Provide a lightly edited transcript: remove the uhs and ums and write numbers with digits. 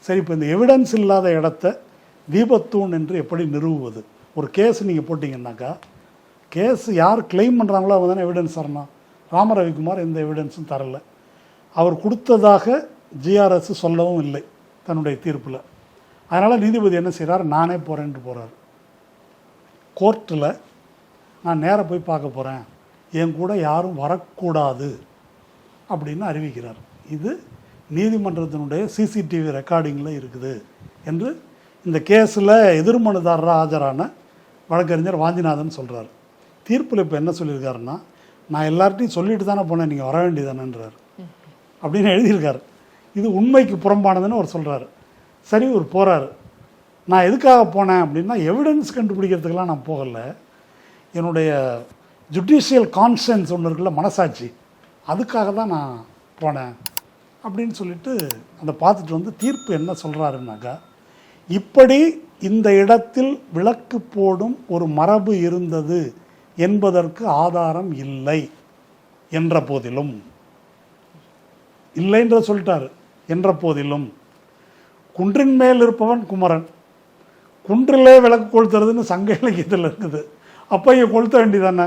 சரி, இப்போ இந்த எவிடன்ஸ் இல்லாத இடத்த தீபத்தூண் என்று எப்படி நிறுவுவது? ஒரு கேஸ் நீங்கள் போட்டிங்கன்னாக்கா, கேஸ் யார் கிளைம் பண்ணுறாங்களோ அவங்க தானே எவிடன்ஸ் தரணும். ராமரவிக்குமார் எந்த எவிடன்ஸும் தரலை. அவர் கொடுத்ததாக ஜிஆர்எஸ் சொல்லவும் இல்லை தன்னுடைய தீர்ப்பில். அதனால் நீதிபதி என்ன செய்கிறார், நானே போகிறேன்ட்டு போகிறார். கோர்ட்டில் நான் நேராக போய் பார்க்க போகிறேன், என் கூட யாரும் வரக்கூடாது அப்படின்னு அறிவிக்கிறார். இது நீதிமன்றத்தினுடைய சிசிடிவி ரெக்கார்டிங்கில் இருக்குது என்று இந்த கேஸில் எதிர்மனுதாரராக ஆஜரான வழக்கறிஞர் வாஞ்சிநாதன் சொல்கிறார். தீர்ப்பில் இப்போ என்ன சொல்லியிருக்காருன்னா, நான் எல்லார்ட்டையும் சொல்லிட்டு தானே போனேன், நீங்கள் வர வேண்டியதானன்றார் அப்படின்னு எழுதியிருக்காரு. இது உண்மைக்கு புறம்பானதுன்னு அவர் சொல்கிறாரு. சரி, ஒரு போகிறாரு. நான் எதுக்காக போனேன் அப்படின்னா, எவிடன்ஸ் கண்டுபிடிக்கிறதுக்கெலாம் நான் போகலை, என்னுடைய ஜுடிஷியல் கான்ஷியன்ஸ் ஒன்று இருக்குல்ல, மனசாட்சி, அதுக்காக தான் நான் போனேன் அப்படின்னு சொல்லிட்டு அதை பார்த்துட்டு வந்து தீர்ப்பு என்ன சொல்கிறாருன்னாக்கா, இப்படி இந்த இடத்தில் விளக்கு போடும் ஒரு மரபு இருந்தது என்பதற்கு ஆதாரம் இல்லை என்ற போதிலும், இல்லைன்ற சொல்லிட்டார், என்ற போதிலும் குன்றின் மேல் இருப்பவன் குமரன், குன்றிலே விளக்கு கொளுத்துறதுன்னு சங்க இலக்கியத்தில் இருக்குது. அப்போ இங்கே கொளுத்த வேண்டியதானே.